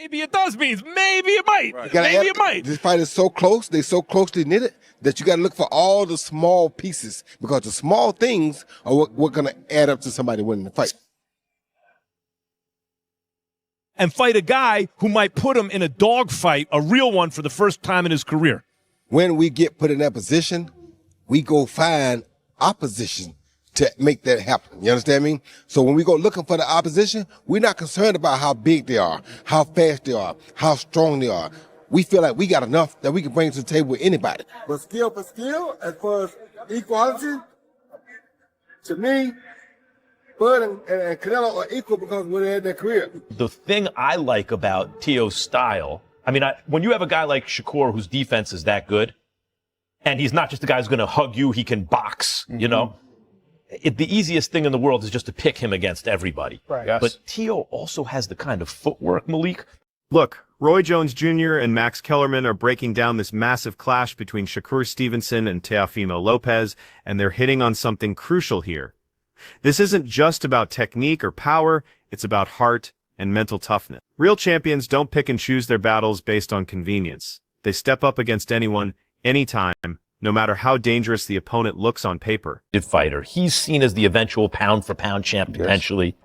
Maybe it does mean. Maybe it might. Right. Maybe it might. This fight is so close. They're so closely knitted that you got to look for all the small pieces because the small things are what going to add up to somebody winning the fight. And fight a guy who might put him in a dog fight, a real one, for the first time in his career. When we get put in that position, we go find opposition to make that happen. You understand me? So when we go looking for the opposition, we're not concerned about how big they are, how fast they are, how strong they are. We feel like we got enough that we can bring to the table with anybody. But skill for skill, as far as equality, to me, Bud and Canelo are equal because when they had their career. The thing I like about Teo's style, I mean, when you have a guy like Shakur whose defense is that good, and he's not just a guy who's going to hug you, he can box, you know. The easiest thing in the world is just to pick him against everybody. Right. Yes. But Teo also has the kind of footwork, Malik. Look, Roy Jones Jr. and Max Kellerman are breaking down this massive clash between Shakur Stevenson and Teofimo Lopez, and they're hitting on something crucial here. This isn't just about technique or power, it's about heart and mental toughness. Real champions don't pick and choose their battles based on convenience. They step up against anyone, anytime, no matter how dangerous the opponent looks on paper. Fighter. He's seen as the eventual pound-for-pound champ, potentially.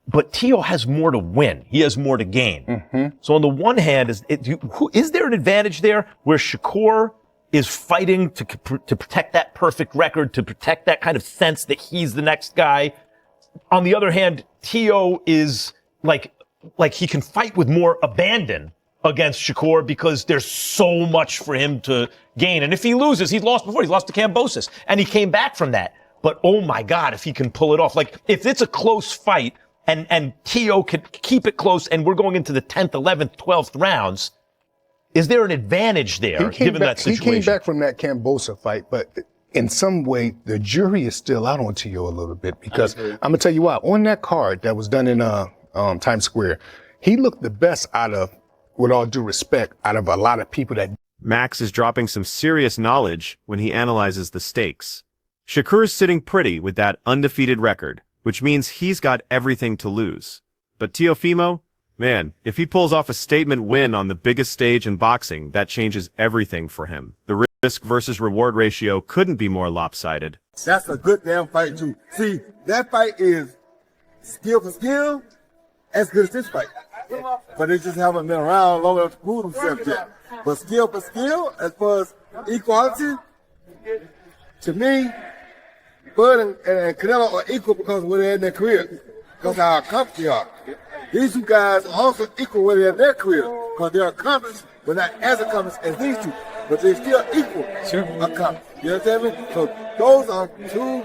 But Teo has more to win. He has more to gain. So on the one hand, is there an advantage there where Shakur is fighting to protect that perfect record, to protect that kind of sense that he's the next guy? On the other hand, Teo is like he can fight with more abandon against Shakur because there's so much for him to gain. And if he loses, he's lost before. He's lost to Kambosos, and he came back from that. But oh my God, if he can pull it off. Like, if it's a close fight and Teo can keep it close and we're going into the 10th, 11th, 12th rounds, is there an advantage there, given that situation? He came back from that Kambosos fight, but in some way, the jury is still out on Teo a little bit because I'm going to tell you what, on that card that was done in Times Square, he looked the best out of, with all due respect, out of a lot of people that... Max is dropping some serious knowledge when he analyzes the stakes. Shakur's sitting pretty with that undefeated record, which means he's got everything to lose. But Teofimo, man, if he pulls off a statement win on the biggest stage in boxing, that changes everything for him. The risk versus reward ratio couldn't be more lopsided. That's a good damn fight too. See, that fight is skill for skill, as good as this fight. But they just haven't been around long enough to prove themselves yet. But skill for skill, as far as equality, to me, Bud and Canelo are equal because when they had their career, because how accomplished they are. These two guys are also equal when they have their career, because they're accomplished, but not as accomplished as these two. But they're still equal accomplished. You understand me? So those are two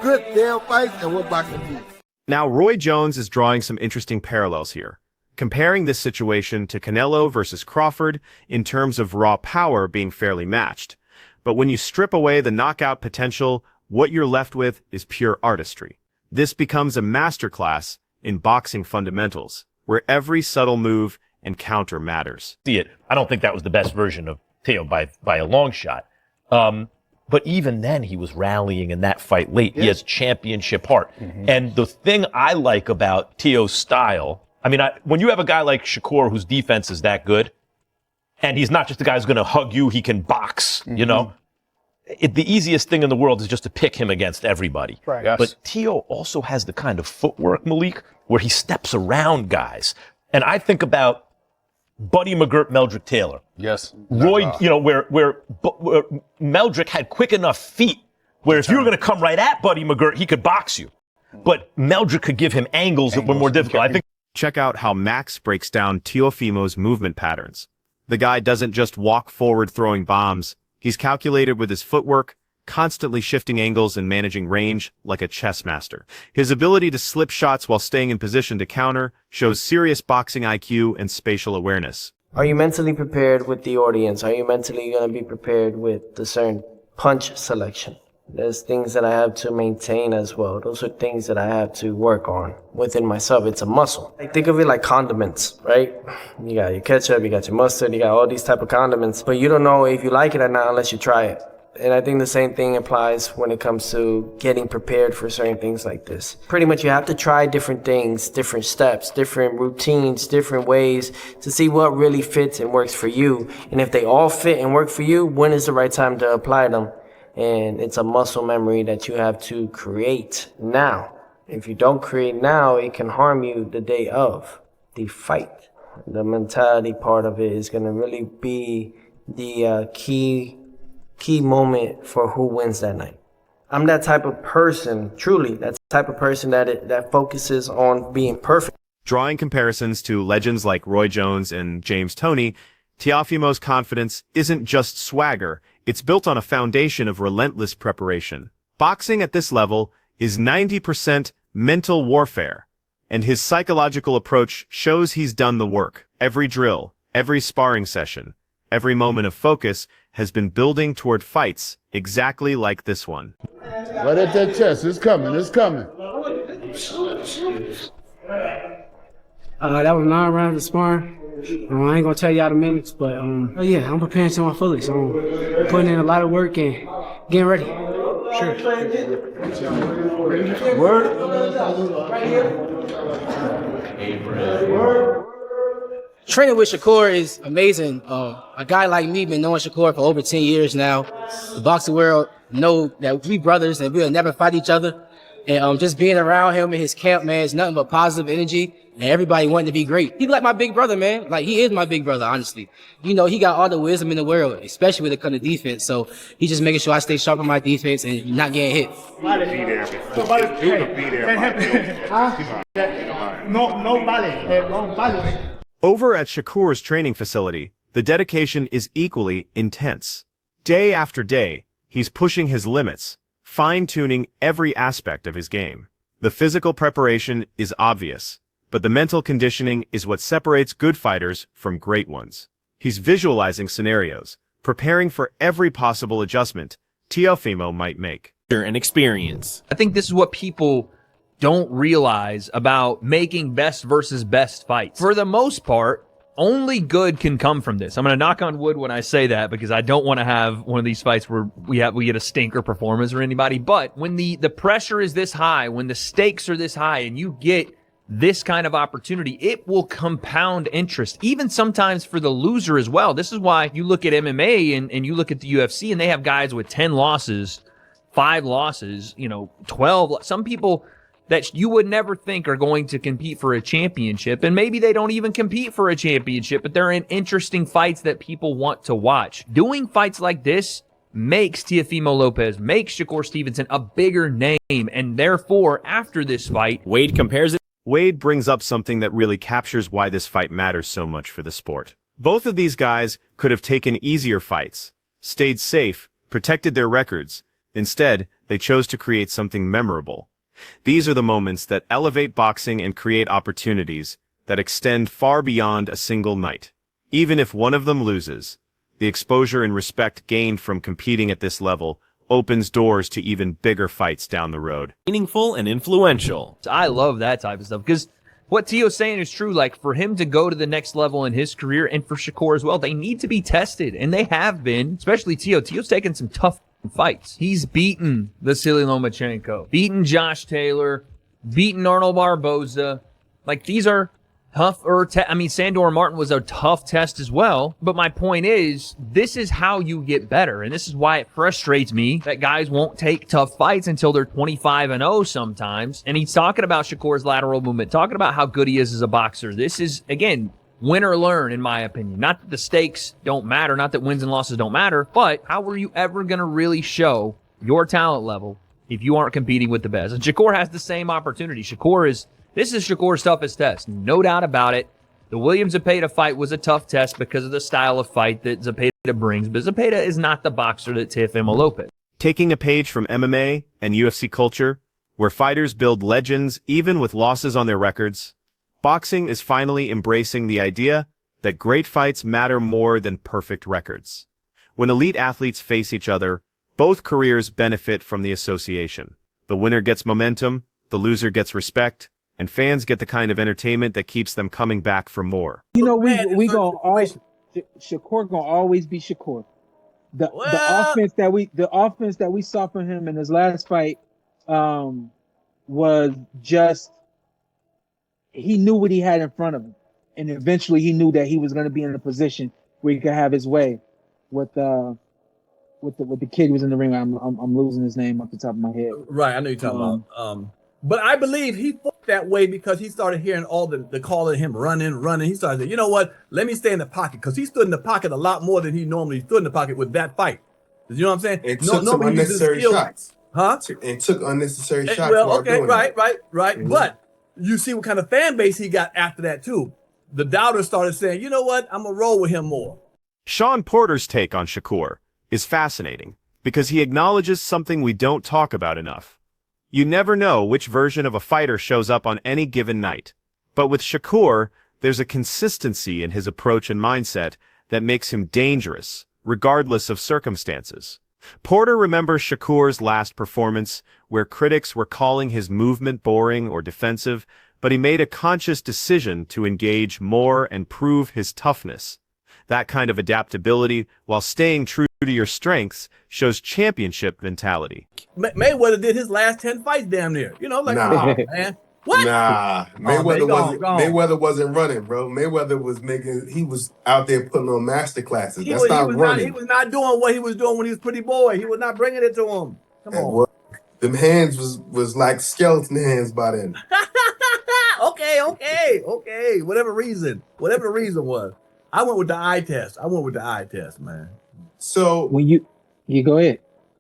good damn fights and what boxing is. Now, Roy Jones is drawing some interesting parallels here, comparing this situation to Canelo versus Crawford in terms of raw power being fairly matched. But when you strip away the knockout potential, what you're left with is pure artistry. This becomes a masterclass in boxing fundamentals, where every subtle move and counter matters. I don't think that was the best version of Teo by a long shot. But even then, he was rallying in that fight late. He has championship heart. And the thing I like about Teo's style, I mean, when you have a guy like Shakur whose defense is that good, and he's not just a guy who's going to hug you, he can box, you know. The easiest thing in the world is just to pick him against everybody. Right. Yes. But Teo also has the kind of footwork, Malik, where he steps around guys. And I think about Buddy McGirt, Meldrick Taylor. Yes. Roy, you know, where Meldrick had quick enough feet where if you were going to come right at Buddy McGirt, he could box you. But Meldrick could give him angles that were more difficult. I think. Check out how Max breaks down Teofimo's movement patterns. The guy doesn't just walk forward throwing bombs. He's calculated with his footwork, constantly shifting angles and managing range like a chess master. His ability to slip shots while staying in position to counter shows serious boxing IQ and spatial awareness. Are you mentally prepared with the audience? Are you mentally going to be prepared with the certain punch selection? There's things that I have to maintain as well. Those are things that I have to work on within myself. It's a muscle. I think of it like condiments, right? You got your ketchup, you got your mustard, you got all these type of condiments, but you don't know if you like it or not unless you try it. And I think the same thing applies when it comes to getting prepared for certain things like this. Pretty much you have to try different things, different steps, different routines, different ways to see what really fits and works for you. And if they all fit and work for you, when is the right time to apply them? And it's a muscle memory that you have to create now. If you don't create now, it can harm you the day of the fight. The mentality part of it is going to really be the key moment for who wins that night. I'm that type of person, truly, that type of person that focuses on being perfect. Drawing comparisons to legends like Roy Jones and James Toney, Teofimo's confidence isn't just swagger, it's built on a foundation of relentless preparation. Boxing at this level is 90% mental warfare, and his psychological approach shows he's done the work. Every drill, every sparring session, every moment of focus has been building toward fights exactly like this one. Right at that chest, it's coming, it's coming. That was 9 rounds of sparring. I ain't gonna tell y'all the minutes, but yeah, I'm preparing to my fullest. I'm putting in a lot of work and getting ready. Sure. Training with Shakur is amazing. A guy like me been knowing Shakur for over 10 years now. The boxing world know that we brothers and we'll never fight each other. And just being around him in his camp, man, it's nothing but positive energy. And everybody wanting to be great. He's like my big brother, man. Like, he is my big brother, honestly. You know, he got all the wisdom in the world, especially when it comes to defense. So he's just making sure I stay sharp on my defense and not getting hit. Over at Shakur's training facility, the dedication is equally intense. Day after day, he's pushing his limits, fine-tuning every aspect of his game. The physical preparation is obvious, but the mental conditioning is what separates good fighters from great ones. He's visualizing scenarios, preparing for every possible adjustment Teofimo might make. And experience. I think this is what people don't realize about making best versus best fights. For the most part, only good can come from this. I'm going to knock on wood when I say that because I don't want to have one of these fights where we get a stinker performance or anybody. But when the pressure is this high, when the stakes are this high and you get this kind of opportunity, it will compound interest, even sometimes for the loser as well. This is why you look at MMA and you look at the UFC and they have guys with 10 losses, 5 losses, 12. Some people that you would never think are going to compete for a championship, and maybe they don't even compete for a championship, but they're in interesting fights that people want to watch. Doing fights like this makes Teofimo Lopez, makes Shakur Stevenson a bigger name, and therefore, after this fight, Wade compares it. Wade brings up something that really captures why this fight matters so much for the sport. Both of these guys could have taken easier fights, stayed safe, protected their records. Instead, they chose to create something memorable. These are the moments that elevate boxing and create opportunities that extend far beyond a single night. Even if one of them loses, the exposure and respect gained from competing at this level opens doors to even bigger fights down the road. Meaningful and influential. I love that type of stuff because what Teo's saying is true. Like, for him to go to the next level in his career and for Shakur as well, they need to be tested, and they have been, especially Teo. Teo's taken some tough fights. He's beaten Vasily Lomachenko, beaten Josh Taylor, beaten Arnold Barboza. Like, these are tough. Sandor Martin was a tough test as well. But my point is, this is how you get better. And this is why it frustrates me that guys won't take tough fights until they're 25-0 sometimes. And he's talking about Shakur's lateral movement, talking about how good he is as a boxer. This is, again, win or learn, in my opinion. Not that the stakes don't matter, not that wins and losses don't matter, but how are you ever going to really show your talent level if you aren't competing with the best? And Shakur has the same opportunity. This is Shakur's toughest test, no doubt about it. The Williams-Zepeda fight was a tough test because of the style of fight that Zepeda brings, but Zepeda is not the boxer that Teofimo Lopez. Taking a page from MMA and UFC culture, where fighters build legends even with losses on their records, boxing is finally embracing the idea that great fights matter more than perfect records. When elite athletes face each other, both careers benefit from the association. The winner gets momentum, the loser gets respect, and fans get the kind of entertainment that keeps them coming back for more. We gonna always, Shakur gonna always be Shakur. the offense that we saw from him in his last fight was just he knew what he had in front of him, and eventually he knew that he was going to be in a position where he could have his way with the kid who was in the ring. I'm losing his name off the top of my head. Right, I know you're talking about. But I believe he fought that way because he started hearing all the call of him running. He started saying, you know what? Let me stay in the pocket, because he stood in the pocket a lot more than he normally stood in the pocket with that fight. You know what I'm saying? It took some unnecessary shots. Huh? It took unnecessary shots. Well, okay, right. Mm-hmm. But you see what kind of fan base he got after that too. The doubters started saying, you know what? I'm gonna roll with him more. Sean Porter's take on Shakur is fascinating because he acknowledges something we don't talk about enough. You never know which version of a fighter shows up on any given night. But with Shakur, there's a consistency in his approach and mindset that makes him dangerous, regardless of circumstances. Porter remembers Shakur's last performance, where critics were calling his movement boring or defensive, but he made a conscious decision to engage more and prove his toughness. That kind of adaptability, while staying true to your strengths, shows championship mentality. Mayweather did his last 10 fights damn near. You know, like, Nah. oh, man. What? Nah, Mayweather wasn't running, bro. Mayweather was out there putting on master classes. That's not running. He was not doing what he was doing when he was pretty boy. He was not bringing it to him. Come on. Well, them hands was like skeleton hands by then. Okay. Whatever the reason was. I went with the eye test. Man. So when you go ahead.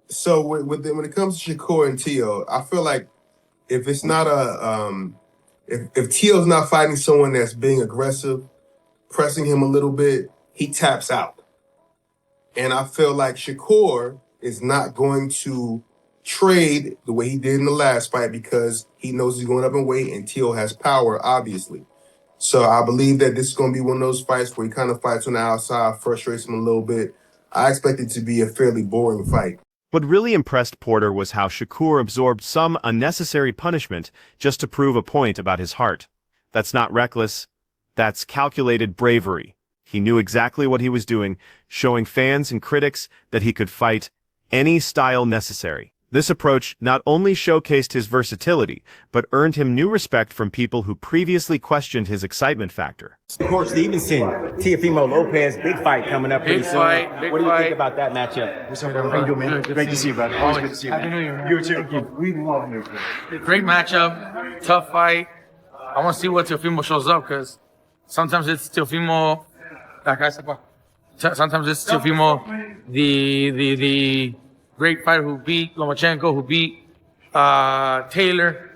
So when it comes to Shakur and Teo, I feel like if it's not if Teo's not fighting someone that's being aggressive, pressing him a little bit, he taps out. And I feel like Shakur is not going to trade the way he did in the last fight because he knows he's going up in weight and Teo has power, obviously. So I believe that this is going to be one of those fights where he kind of fights on the outside, frustrates him a little bit. I expect it to be a fairly boring fight. What really impressed Porter was how Shakur absorbed some unnecessary punishment just to prove a point about his heart. That's not reckless. That's calculated bravery. He knew exactly what he was doing, showing fans and critics that he could fight any style necessary. This approach not only showcased his versatility, but earned him new respect from people who previously questioned his excitement factor. Shakur Stevenson, Teofimo Lopez, big fight coming up pretty soon. What do you think about that matchup? What's up, brother? How you doing, man? Great to see you, brother. Always good to see you, man. Happy New Year. You too. We love you. Great matchup, tough fight. I want to see what Teofimo shows up because sometimes it's Teofimo. Sometimes it's Teofimo, the great fighter who beat Lomachenko, who beat Taylor.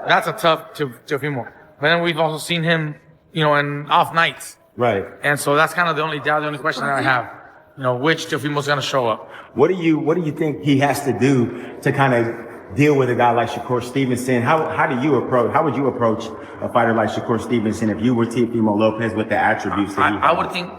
That's a tough Teofimo. But then we've also seen him, in off nights. Right. And so that's kind of the only doubt, the only question that I have. Which Teofimo's going to show up. What do you think he has to do to kind of deal with a guy like Shakur Stevenson? How would you approach a fighter like Shakur Stevenson if you were Teofimo Lopez with the attributes that he has?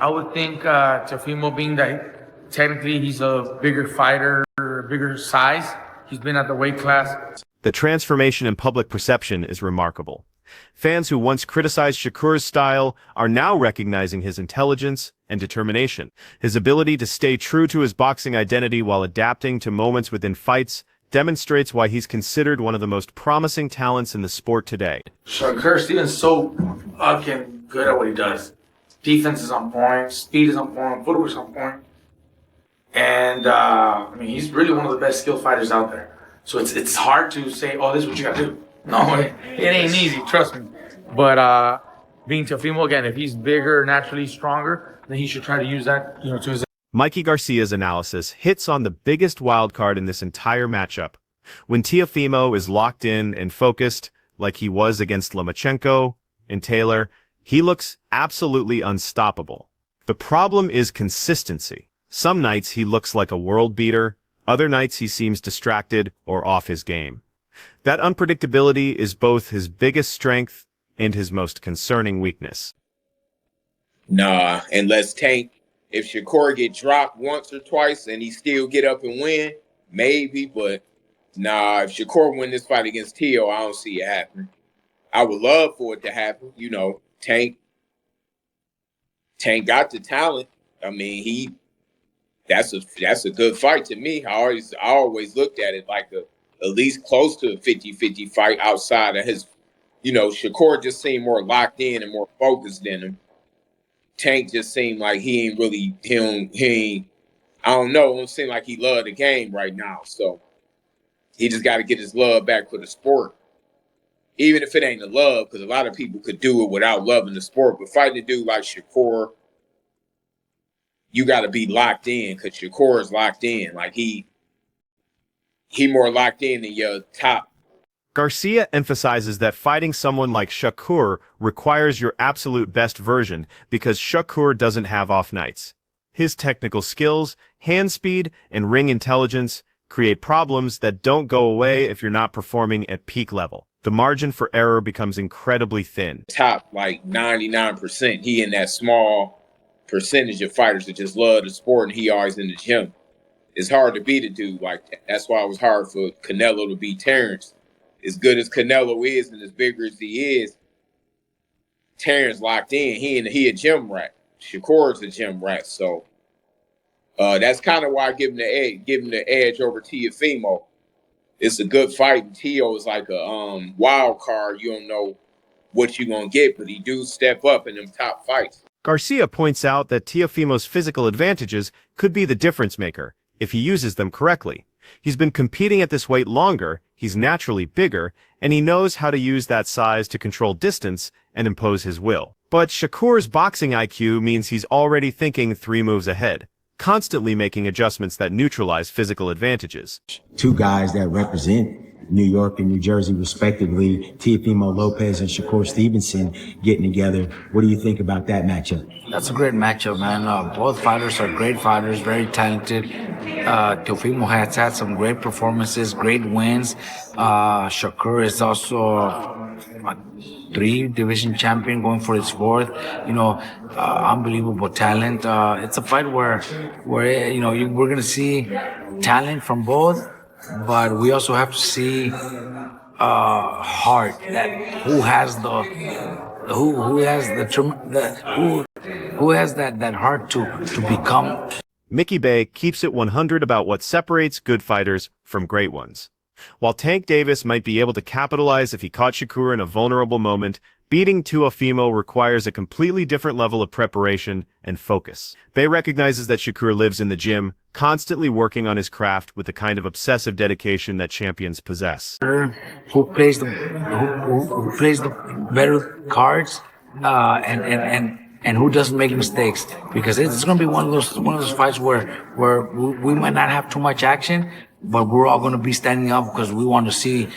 I would think Teofimo, being that technically he's a bigger fighter, bigger size. He's been at the weight class. The transformation in public perception is remarkable. Fans who once criticized Shakur's style are now recognizing his intelligence and determination. His ability to stay true to his boxing identity while adapting to moments within fights demonstrates why he's considered one of the most promising talents in the sport today. Shakur Stevenson's so fucking good at what he does. Defense is on point, speed is on point, footwork is on point. And he's really one of the best skilled fighters out there. So it's hard to say, oh, this is what you gotta do. No, it ain't easy, trust me. But being Teofimo, again, if he's bigger, naturally stronger, then he should try to use that, to his. Mikey Garcia's analysis hits on the biggest wildcard in this entire matchup. When Teofimo is locked in and focused, like he was against Lomachenko and Taylor, he looks absolutely unstoppable. The problem is consistency. Some nights he looks like a world beater, other nights he seems distracted or off his game. That unpredictability is both his biggest strength and his most concerning weakness. Nah, unless Tank, if Shakur get dropped once or twice and he still get up and win, maybe, but nah, if Shakur win this fight against Teo, I don't see it happening. I would love for it to happen. Tank got the talent. I mean, that's a good fight to me. I always looked at it like at least close to a 50-50 fight outside of his, Shakur just seemed more locked in and more focused than him. Tank just seemed like he ain't, I don't know, it don't seem like he loved the game right now. So he just got to get his love back for the sport. Even if it ain't the love, because a lot of people could do it without loving the sport. But fighting a dude like Shakur, you got to be locked in, because Shakur is locked in. Like he more locked in than your top. Garcia emphasizes that fighting someone like Shakur requires your absolute best version because Shakur doesn't have off nights. His technical skills, hand speed, and ring intelligence create problems that don't go away if you're not performing at peak level. The margin for error becomes incredibly thin. Top like 99%. He in that small percentage of fighters that just love the sport, and he always in the gym. It's hard to beat a dude like that. That's why it was hard for Canelo to beat Terrence. As good as Canelo is and as bigger as he is, Terrence locked in. He a gym rat. Shakur's a gym rat. So that's kind of why I give him the edge over Teofimo. It's a good fight, and Teo is like a wild card. You don't know what you're going to get, but he do step up in them top fights. Garcia points out that Teofimo's physical advantages could be the difference maker if he uses them correctly. He's been competing at this weight longer, he's naturally bigger, and he knows how to use that size to control distance and impose his will. But Shakur's boxing IQ means he's already thinking 3 moves ahead, constantly making adjustments that neutralize physical advantages. Two guys that represent New York and New Jersey respectively, Teofimo Lopez and Shakur Stevenson getting together. What do you think about that matchup? That's a great matchup, man. Both fighters are great fighters, very talented. Teofimo has had some great performances, great wins. Shakur is also a 3 division champion, going for his 4th. Unbelievable talent. It's a fight where we're gonna see talent from both, but we also have to see heart. That who has that heart to become. Mickey Bay keeps it 100 about what separates good fighters from great ones. While Tank Davis might be able to capitalize if he caught Shakur in a vulnerable moment, beating Teofimo requires a completely different level of preparation and focus. Bay recognizes that Shakur lives in the gym, constantly working on his craft with the kind of obsessive dedication that champions possess. Who plays the better cards, and who doesn't make mistakes, because it's going to be one of those fights where we might not have too much action, but we're all going to be standing up because we want to see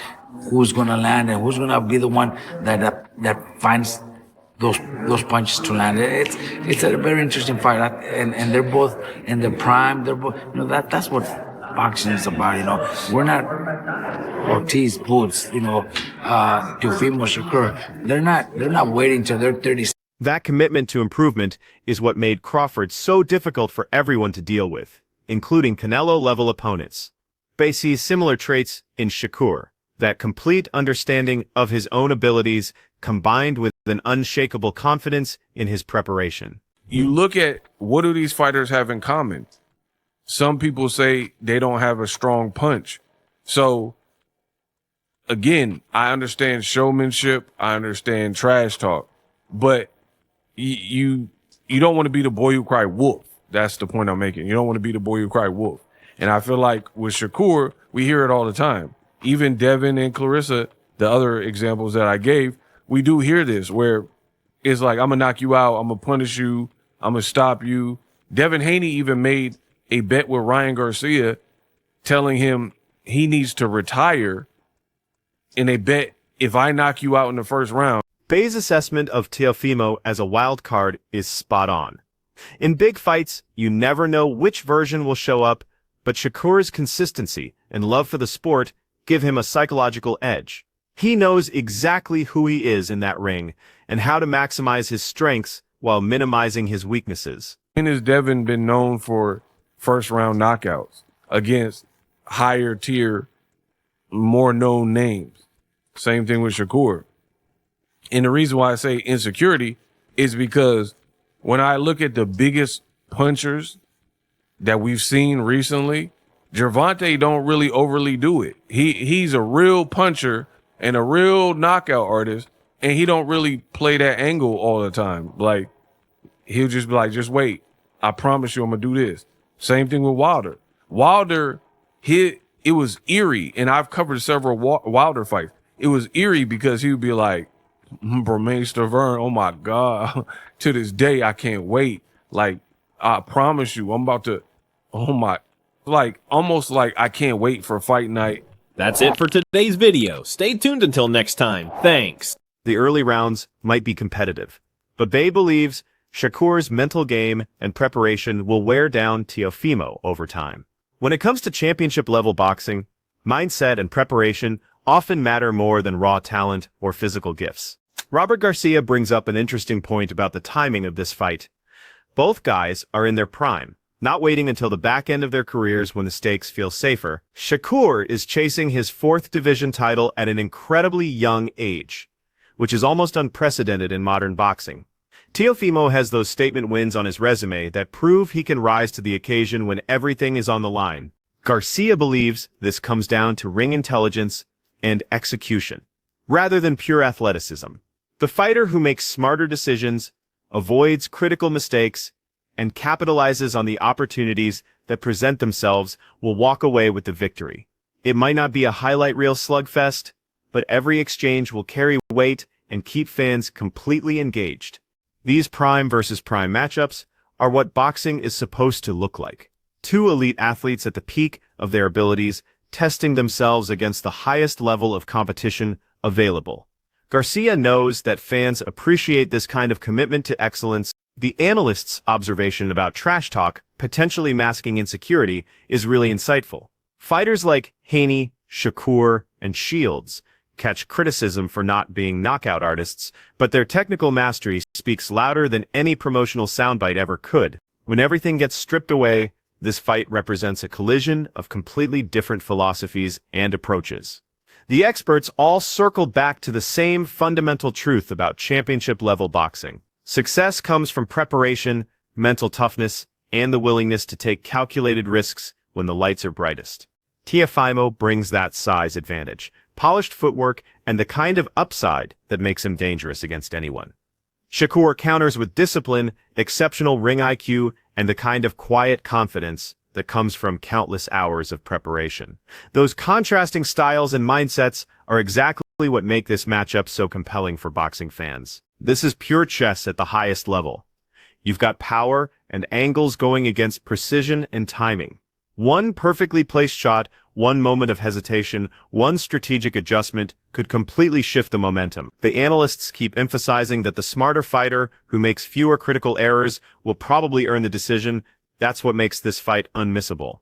who's going to land and who's going to be the one that finds those punches to land. It's a very interesting fight, and they're both in their prime. They're both, that's what boxing is about. We're not Ortiz, Boots, Teofimo, Shakur. They're not waiting till they're 30. That commitment to improvement is what made Crawford so difficult for everyone to deal with, including Canelo-level opponents. Bay sees similar traits in Shakur, that complete understanding of his own abilities combined with an unshakable confidence in his preparation. You look at what do these fighters have in common? Some people say they don't have a strong punch. So, again, I understand showmanship, I understand trash talk, but you don't want to be the boy who cried wolf. That's the point I'm making. You don't want to be the boy who cried wolf. And I feel like with Shakur, we hear it all the time. Even Devin and Clarissa, the other examples that I gave, we do hear this where it's like, I'm going to knock you out, I'm going to punish you, I'm going to stop you. Devin Haney even made a bet with Ryan Garcia telling him he needs to retire in a bet if I knock you out in the first round. Bay's assessment of Teofimo as a wild card is spot on. In big fights, you never know which version will show up, but Shakur's consistency and love for the sport give him a psychological edge. He knows exactly who he is in that ring and how to maximize his strengths while minimizing his weaknesses. When has Devin been known for first-round knockouts against higher-tier, more known names? Same thing with Shakur. And the reason why I say insecurity is because when I look at the biggest punchers that we've seen recently, Gervonta don't really overly do it. He's a real puncher and a real knockout artist, and he don't really play that angle all the time. Like, he'll just be like, just wait. I promise you I'm gonna do this. Same thing with Wilder. Wilder, it was eerie, and I've covered several Wilder fights. It was eerie because he would be like, Bermain Stavern, oh my God. To this day, I can't wait. Like, I promise you, I'm about to, oh my, like, almost like I can't wait for fight night. That's it for today's video. Stay tuned until next time. Thanks. The early rounds might be competitive, but Bay believes Shakur's mental game and preparation will wear down Teofimo over time. When it comes to championship-level boxing, mindset and preparation often matter more than raw talent or physical gifts. Robert Garcia brings up an interesting point about the timing of this fight. Both guys are in their prime, not waiting until the back end of their careers when the stakes feel safer. Shakur is chasing his 4th division title at an incredibly young age, which is almost unprecedented in modern boxing. Teofimo has those statement wins on his resume that prove he can rise to the occasion when everything is on the line. Garcia believes this comes down to ring intelligence and execution, rather than pure athleticism. The fighter who makes smarter decisions, avoids critical mistakes, and capitalizes on the opportunities that present themselves will walk away with the victory. It might not be a highlight reel slugfest, but every exchange will carry weight and keep fans completely engaged. These prime versus prime matchups are what boxing is supposed to look like. Two elite athletes at the peak of their abilities, testing themselves against the highest level of competition available. Garcia knows that fans appreciate this kind of commitment to excellence. The analyst's observation about trash talk potentially masking insecurity is really insightful. Fighters like Haney, Shakur, and Shields catch criticism for not being knockout artists, but their technical mastery speaks louder than any promotional soundbite ever could. When everything gets stripped away, this fight represents a collision of completely different philosophies and approaches. The experts all circle back to the same fundamental truth about championship-level boxing. Success comes from preparation, mental toughness, and the willingness to take calculated risks when the lights are brightest. Teofimo brings that size advantage, polished footwork, and the kind of upside that makes him dangerous against anyone. Shakur counters with discipline, exceptional ring IQ, and the kind of quiet confidence that comes from countless hours of preparation. Those contrasting styles and mindsets are exactly what make this matchup so compelling for boxing fans. This is pure chess at the highest level. You've got power and angles going against precision and timing. One perfectly placed shot, one moment of hesitation, one strategic adjustment could completely shift the momentum. The analysts keep emphasizing that the smarter fighter who makes fewer critical errors will probably earn the decision. That's what makes this fight unmissable.